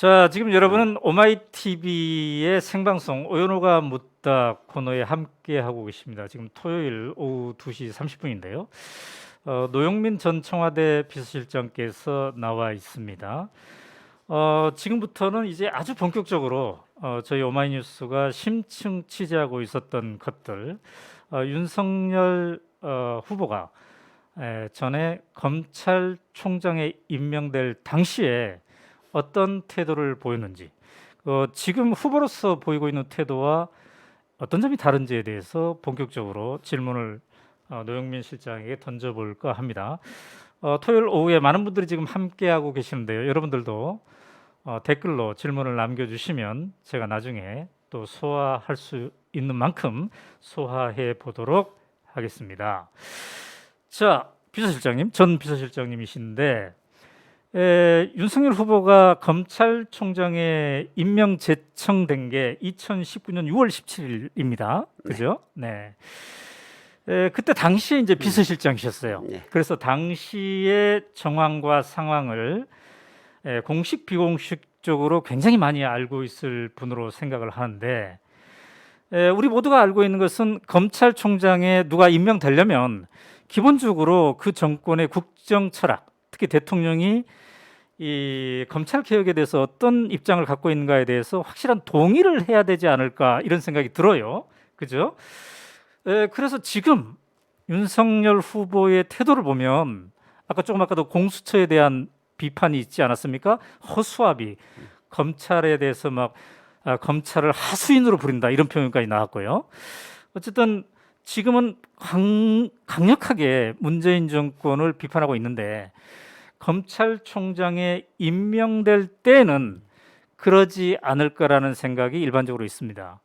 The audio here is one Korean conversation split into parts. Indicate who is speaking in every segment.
Speaker 1: 자, 지금 여러분은 오마이TV의 생방송 오연호가 묻다 코너에 함께 하고 계십니다. 지금 토요일 오후 2시 30분인데요. 노영민 전 청와대 비서실장께서 나와 있습니다. 지금부터는 이제 아주 본격적으로 저희 오마이뉴스가 심층 취재하고 있었던 것들, 윤석열 후보가 전에 검찰총장에 임명될 당시에 어떤 태도를 보였는지, 지금 후보로서 보이고 있는 태도와 어떤 점이 다른지에 대해서 본격적으로 질문을 노영민 실장에게 던져볼까 합니다. 토요일 오후에 많은 분들이 지금 함께하고 계시는데요. 여러분들도 댓글로 질문을 남겨주시면 제가 나중에 또 소화할 수 있는 만큼 소화해 보도록 하겠습니다. 자, 비서실장님, 전 비서실장님이신데 윤석열 후보가 검찰총장에 임명 제청된 게 2019년 6월 17일입니다. 그죠? 네. 그때 당시에 이제 비서실장이셨어요.
Speaker 2: 네.
Speaker 1: 그래서 당시의 정황과 상황을 공식 비공식적으로 굉장히 많이 알고 있을 분으로 생각을 하는데, 우리 모두가 알고 있는 것은 검찰총장에 누가 임명되려면 기본적으로 그 정권의 국정 철학, 특히 대통령이 이 검찰 개혁에 대해서 어떤 입장을 갖고 있는가에 대해서 확실한 동의를 해야 되지 않을까, 이런 생각이 들어요. 그죠? 그래서 지금 윤석열 후보의 태도를 보면 아까도 공수처에 대한 비판이 있지 않았습니까? 허수아비, 검찰에 대해서 막 검찰을 하수인으로 부린다, 이런 표현까지 나왔고요. 어쨌든 지금은 강력하게 문재인 정권을 비판하고 있는데, 검찰총장에 임명될 때는 그러지 않을 거라는 생각이 일반적으로 있습니다.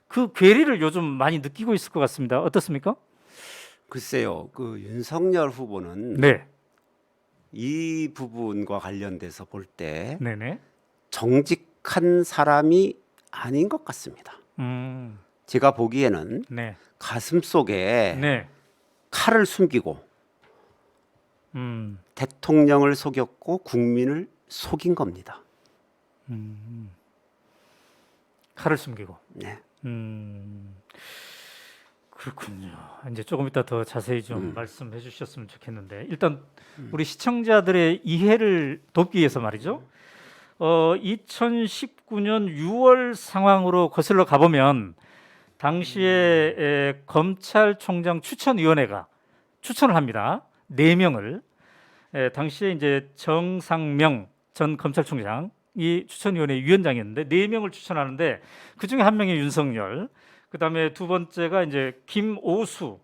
Speaker 1: 그 괴리를 요즘 많이 느끼고 있을 것 같습니다. 어떻습니까?
Speaker 2: 글쎄요, 그 윤석열 후보는
Speaker 1: 네,
Speaker 2: 이 부분과 관련돼서 볼 때
Speaker 1: 네네.
Speaker 2: 정직한 사람이 아닌 것 같습니다. 제가 보기에는
Speaker 1: 네,
Speaker 2: 가슴 속에
Speaker 1: 네,
Speaker 2: 칼을 숨기고
Speaker 1: 음,
Speaker 2: 대통령을 속였고 국민을 속인 겁니다.
Speaker 1: 칼을 숨기고.
Speaker 2: 네.
Speaker 1: 그렇군요. 이제 조금 이따 더 자세히 좀 말씀해 주셨으면 좋겠는데, 일단 우리 시청자들의 이해를 돕기 위해서 말이죠. 2019년 6월 상황으로 거슬러 가보면 당시에 검찰총장 추천위원회가 추천을 합니다. 4명을. 당시에 이제 정상명 전 검찰총장이 추천위원회 위원장이었는데 4명을 추천하는데, 그 중에 한 명이 윤석열, 그 다음에 두 번째가 이제 김오수,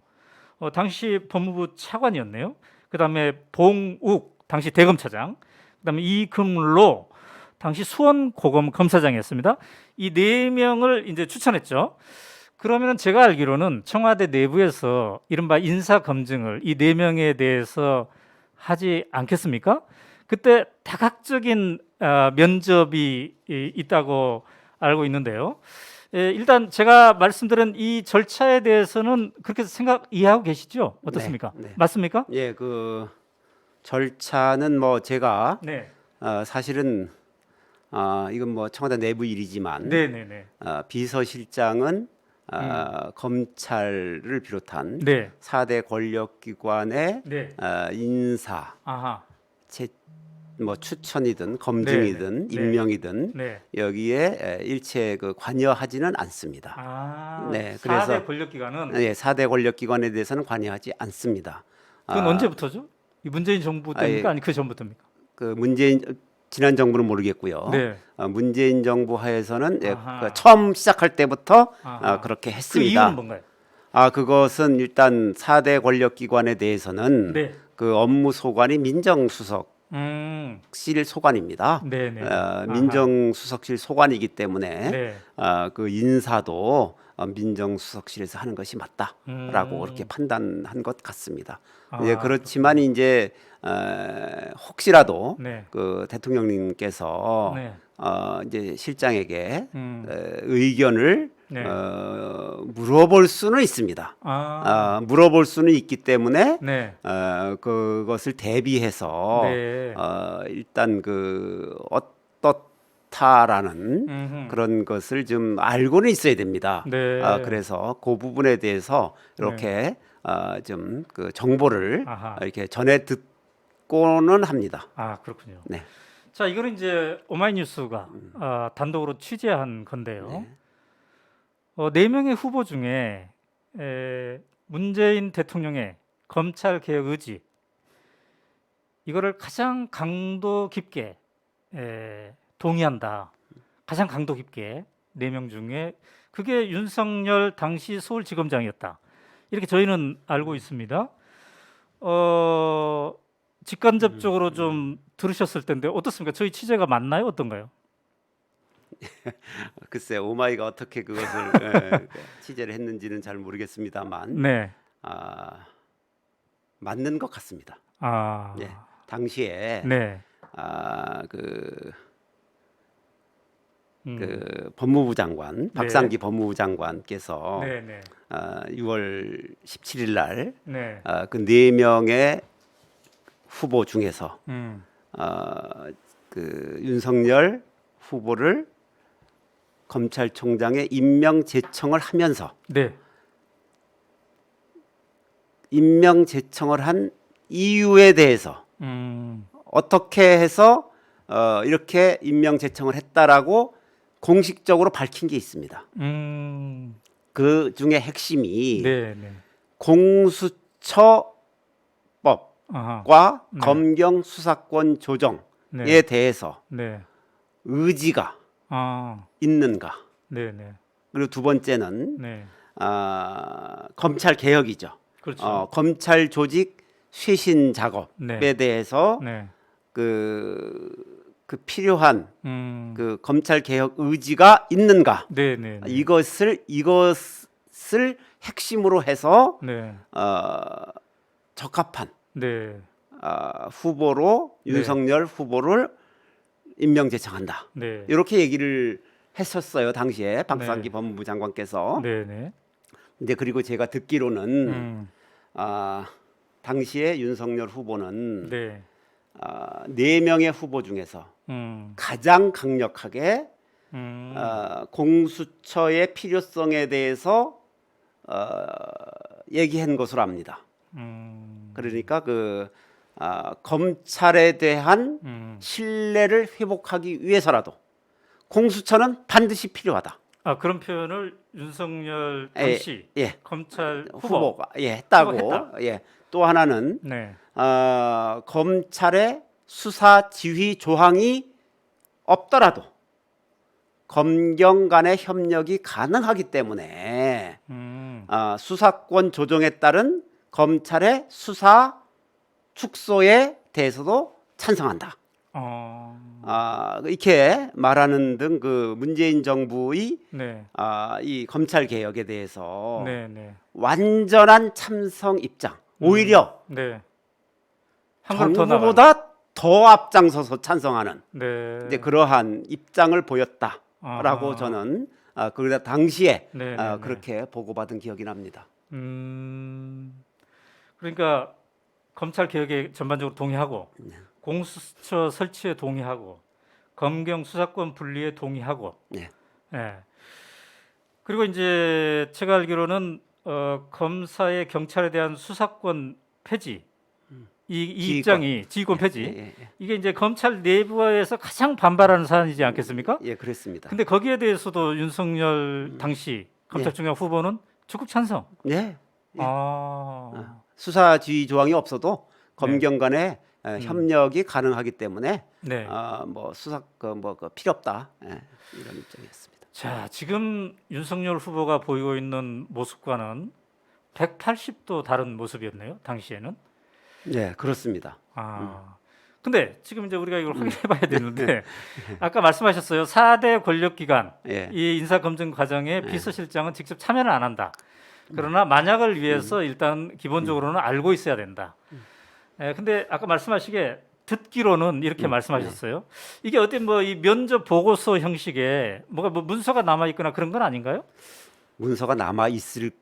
Speaker 1: 당시 법무부 차관이었네요. 그 다음에 봉욱, 당시 대검차장, 그 다음에 이금로, 당시 수원고검 검사장이었습니다. 이 4명을 이제 추천했죠. 그러면 제가 알기로는 청와대 내부에서 이른바 인사 검증을 이 4명에 대해서 하지 않겠습니까? 그때 다각적인 면접이 있다고 알고 있는데요. 일단 제가 말씀드린 이 절차에 대해서는 그렇게 이해하고 계시죠? 어떻습니까?
Speaker 2: 네, 네.
Speaker 1: 맞습니까?
Speaker 2: 예, 그 절차는 뭐 제가
Speaker 1: 네,
Speaker 2: 사실은 이건 뭐 청와대 내부 일이지만
Speaker 1: 네, 네, 네,
Speaker 2: 비서실장은 검찰을 비롯한
Speaker 1: 네,
Speaker 2: 4대 권력기관의
Speaker 1: 네,
Speaker 2: 인사,
Speaker 1: 아하,
Speaker 2: 뭐 추천이든 검증이든
Speaker 1: 네,
Speaker 2: 임명이든
Speaker 1: 네.
Speaker 2: 여기에 일체 그 관여하지는 않습니다. 네,
Speaker 1: 4대
Speaker 2: 그래서
Speaker 1: 권력기관은
Speaker 2: 예, 4대 권력기관에 대해서는 관여하지 않습니다.
Speaker 1: 그건 언제부터죠? 이 문재인 정부 때입니까?
Speaker 2: 예,
Speaker 1: 아니 그 전부터입니까?
Speaker 2: 그 문재인 지난 정부는 모르겠고요.
Speaker 1: 네.
Speaker 2: 문재인 정부 하에서는 예,
Speaker 1: 아하.
Speaker 2: 그 처음 시작할 때부터
Speaker 1: 아하.
Speaker 2: 그렇게
Speaker 1: 그
Speaker 2: 했습니다.
Speaker 1: 이유는 뭔가요?
Speaker 2: 그것은 일단 4대 권력기관에 대해서는
Speaker 1: 네.
Speaker 2: 그 업무 소관이 민정수석 실 소관입니다.
Speaker 1: 네, 네, 네. 아하.
Speaker 2: 민정수석실 소관이기 때문에
Speaker 1: 네.
Speaker 2: 그 인사도 민정수석실에서 하는 것이 맞다라고 그렇게 판단한 것 같습니다. 예, 그렇지만 이제 혹시라도
Speaker 1: 네.
Speaker 2: 그 대통령님께서
Speaker 1: 네.
Speaker 2: 이제 실장에게
Speaker 1: 음.
Speaker 2: 의견을
Speaker 1: 네.
Speaker 2: 물어볼 수는 있습니다. 물어볼 수는 있기 때문에
Speaker 1: 네.
Speaker 2: 그것을 대비해서
Speaker 1: 네.
Speaker 2: 일단 그 좋다라는
Speaker 1: 음흠.
Speaker 2: 그런 것을 좀 알고는 있어야 됩니다.
Speaker 1: 네.
Speaker 2: 그래서 그 부분에 대해서 이렇게 좀 그 정보를
Speaker 1: 아하.
Speaker 2: 이렇게 전해 듣고는 합니다.
Speaker 1: 아, 그렇군요.
Speaker 2: 네.
Speaker 1: 자, 이거는 이제 오마이뉴스가 단독으로 취재한 건데요. 네 명의 후보 중에 문재인 대통령의 검찰 개혁 의지 이거를 가장 강도 깊게 동의한다. 가장 강도 깊게 네 명 중에 그게 윤석열 당시 서울지검장이었다. 이렇게 저희는 알고 있습니다. 직간접적으로 좀 들으셨을 텐데 어떻습니까? 저희 취재가 맞나요? 어떤가요?
Speaker 2: 글쎄 오마이가 어떻게 그것을 취재를 했는지는 잘 모르겠습니다만
Speaker 1: 네.
Speaker 2: 맞는 것 같습니다.
Speaker 1: 아,
Speaker 2: 예. 당시에
Speaker 1: 네.
Speaker 2: 그 법무부 장관 박상기 법무부 장관께서
Speaker 1: 네, 네,
Speaker 2: 6월 17일 날
Speaker 1: 네.
Speaker 2: 그 네 명의 후보 중에서 그 윤석열 후보를 검찰총장에 임명 제청을 하면서
Speaker 1: 네.
Speaker 2: 임명 제청을 한 이유에 대해서 어떻게 해서 이렇게 임명 제청을 했다라고 공식적으로 밝힌 게 있습니다. 그 중에 핵심이
Speaker 1: 네, 네.
Speaker 2: 공수처법과
Speaker 1: 아하. 네.
Speaker 2: 검경 수사권 조정에
Speaker 1: 네.
Speaker 2: 대해서
Speaker 1: 네.
Speaker 2: 의지가
Speaker 1: 아,
Speaker 2: 있는가.
Speaker 1: 네, 네.
Speaker 2: 그리고 두 번째는
Speaker 1: 네.
Speaker 2: 검찰 개혁이죠.
Speaker 1: 그렇죠.
Speaker 2: 검찰 조직 쇄신 작업에
Speaker 1: 네.
Speaker 2: 대해서
Speaker 1: 네.
Speaker 2: 그 필요한 그 검찰 개혁 의지가 있는가.
Speaker 1: 네, 네. 네.
Speaker 2: 이것을 핵심으로 해서
Speaker 1: 네.
Speaker 2: 적합한
Speaker 1: 네.
Speaker 2: 후보로
Speaker 1: 네.
Speaker 2: 윤석열 후보를 임명 제청한다.
Speaker 1: 네.
Speaker 2: 이렇게 얘기를 했었어요. 당시에 박상기
Speaker 1: 네.
Speaker 2: 법무부 장관께서.
Speaker 1: 네, 네.
Speaker 2: 근데 그리고 제가 듣기로는 당시에 윤석열 후보는
Speaker 1: 네.
Speaker 2: 네 명의 후보 중에서 가장 강력하게 공수처의 필요성에 대해서 얘기한 것으로 압니다. 그러니까 검찰에 대한 신뢰를 회복하기 위해서라도 공수처는 반드시 필요하다.
Speaker 1: 아, 그런 표현을 윤석열 당시 검찰
Speaker 2: 후보가 했다고. 또 하나는
Speaker 1: 네.
Speaker 2: 검찰의 수사 지휘 조항이 없더라도 검경 간의 협력이 가능하기 때문에 수사권 조정에 따른 검찰의 수사 축소에 대해서도 찬성한다. 이렇게 말하는 등 그 문재인 정부의
Speaker 1: 네.
Speaker 2: 이 검찰 개혁에 대해서
Speaker 1: 네, 네.
Speaker 2: 완전한 참석 입장. 오히려
Speaker 1: 네. 한 걸음 더
Speaker 2: 정부보다 더 앞장서서 찬성하는
Speaker 1: 네.
Speaker 2: 이제 그러한 입장을 보였다라고
Speaker 1: 아하.
Speaker 2: 저는 그 당시에
Speaker 1: 네, 네, 네.
Speaker 2: 그렇게 보고받은 기억이 납니다.
Speaker 1: 그러니까 검찰 개혁에 전반적으로 동의하고
Speaker 2: 네.
Speaker 1: 공수처 설치에 동의하고 검경 수사권 분리에 동의하고
Speaker 2: 네.
Speaker 1: 예. 그리고 이제 제가 알기로는 검사의 경찰에 대한 수사권 폐지 이 입장이 지휘권 폐지 이게 이제 검찰 내부에서 가장 반발하는 사안이지 않겠습니까?
Speaker 2: 예, 그렇습니다.
Speaker 1: 근데 거기에 대해서도 윤석열 당시 검찰총장 후보는 적극 찬성.
Speaker 2: 네.
Speaker 1: 아.
Speaker 2: 수사 지휘 조항이 없어도 검경 간의 협력이 가능하기 때문에
Speaker 1: 네.
Speaker 2: 뭐 수사 그 필요 없다. 이런 입장이었습니다.
Speaker 1: 자, 지금 윤석열 후보가 보이고 있는 모습과는 180도 다른 모습이었네요. 당시에는.
Speaker 2: 네, 그렇습니다.
Speaker 1: 근데 지금 이제 우리가 이걸 확인해 봐야 되는데 아까 말씀하셨어요. 4대 권력기관 이 인사검증 과정에 비서실장은 직접 참여를 안 한다. 그러나 만약을 위해서 일단 기본적으로는 알고 있어야 된다. 근데 아까 말씀하시게 듣기로는 이렇게 말씀하셨어요. 이게 어떤 뭐 이 면접 보고서 형식의 뭐가 뭐 문서가 남아 있거나 그런 건 아닌가요?
Speaker 2: 문서가 남아 있을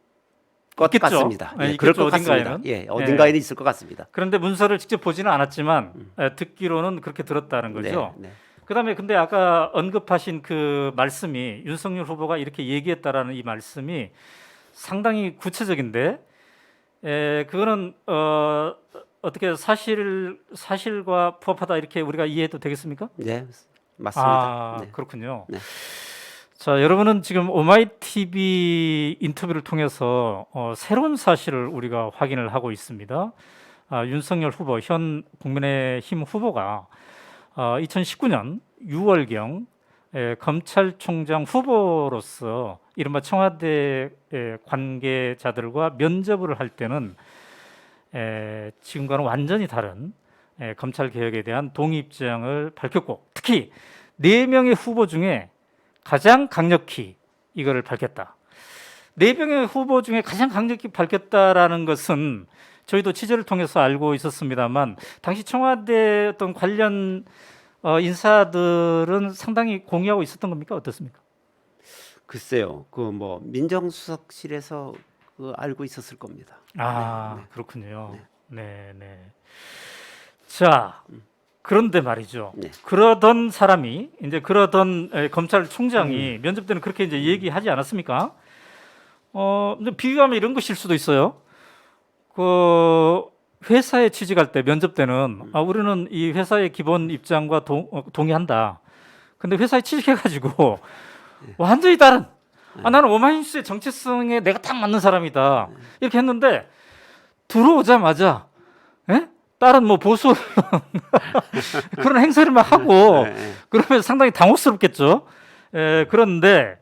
Speaker 2: 것
Speaker 1: 있겠죠?
Speaker 2: 같습니다.
Speaker 1: 네,
Speaker 2: 그럴
Speaker 1: 있겠죠,
Speaker 2: 것
Speaker 1: 어딘가에는.
Speaker 2: 같습니다. 어딘가에는 있을 것 같습니다.
Speaker 1: 그런데 문서를 직접 보지는 않았지만 듣기로는 그렇게 들었다는 거죠.
Speaker 2: 네.
Speaker 1: 그다음에 근데 아까 언급하신 그 말씀이 윤석열 후보가 이렇게 얘기했다라는 이 말씀이 상당히 구체적인데, 그거는 어떻게 사실과 부합하다 이렇게 우리가 이해해도 되겠습니까?
Speaker 2: 네, 맞습니다. 네.
Speaker 1: 그렇군요.
Speaker 2: 네.
Speaker 1: 자, 여러분은 지금 오마이TV 인터뷰를 통해서 새로운 사실을 우리가 확인을 하고 있습니다. 윤석열 후보, 현 국민의힘 후보가 2019년 6월경 검찰총장 후보로서 이른바 청와대 관계자들과 면접을 할 때는 지금과는 완전히 다른 검찰 개혁에 대한 동의 입장을 밝혔고, 특히 4명의 후보 중에 가장 강력히 이거를 밝혔다. 4명의 후보 중에 가장 강력히 밝혔다라는 것은 저희도 취재를 통해서 알고 있었습니다만, 당시 청와대 어떤 관련 인사들은 상당히 공유하고 있었던 겁니까? 어떻습니까?
Speaker 2: 글쎄요, 그 뭐 민정수석실에서 그 알고 있었을 겁니다.
Speaker 1: 그렇군요.
Speaker 2: 네.
Speaker 1: 네, 네. 자, 그런데 말이죠.
Speaker 2: 네.
Speaker 1: 그러던 사람이 이제 그러던 검찰총장이 면접 때는 그렇게 이제 얘기하지 않았습니까? 근데 비유하면 이런 것일 수도 있어요. 그 회사에 취직할 때 면접 때는 우리는 이 회사의 기본 입장과 동의한다. 근데 회사에 취직해가지고 완전히 다른. 나는 오마이뉴스의 정체성에 내가 딱 맞는 사람이다. 이렇게 했는데 들어오자마자 다른 뭐 보수 그런 행사를 막 하고 그러면 상당히 당혹스럽겠죠. 그런데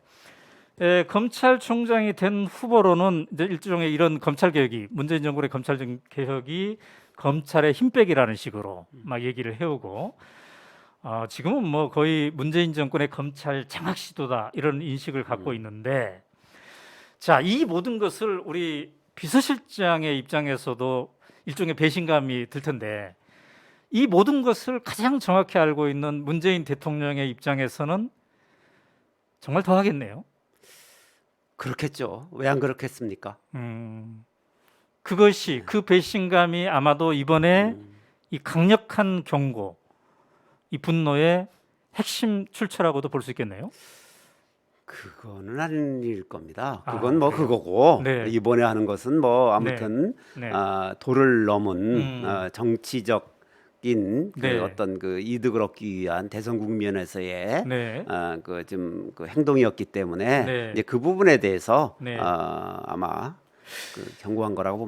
Speaker 1: 검찰총장이 된 후보로는 이제 일종의 이런 검찰 개혁이, 문재인 정부의 검찰 개혁이 검찰의 힘빼기라는 식으로 막 얘기를 해오고, 지금은 뭐 거의 문재인 정권의 검찰 장악 시도다 이런 인식을 갖고 있는데, 자, 이 모든 것을 우리 비서실장의 입장에서도 일종의 배신감이 들 텐데, 이 모든 것을 가장 정확히 알고 있는 문재인 대통령의 입장에서는 정말 더 하겠네요.
Speaker 2: 그렇겠죠. 왜 안 그렇겠습니까?
Speaker 1: 그것이, 그 배신감이 아마도 이번에 이 강력한 경고, 이 분노의 핵심 출처라고도 볼 수 있겠네요.
Speaker 2: 그거는 아닐 겁니다. 그건 뭐 그거고
Speaker 1: 네.
Speaker 2: 이번에 하는 것은 뭐 아무튼
Speaker 1: 네.
Speaker 2: 도를 넘은 정치적인 그
Speaker 1: 네.
Speaker 2: 어떤 그 이득을 얻기 위한 대선 국면에서의
Speaker 1: 네.
Speaker 2: 그 좀 그 행동이었기 때문에
Speaker 1: 네.
Speaker 2: 이제 그 부분에 대해서
Speaker 1: 네.
Speaker 2: 아마 그 경고한 거라고 봅니다.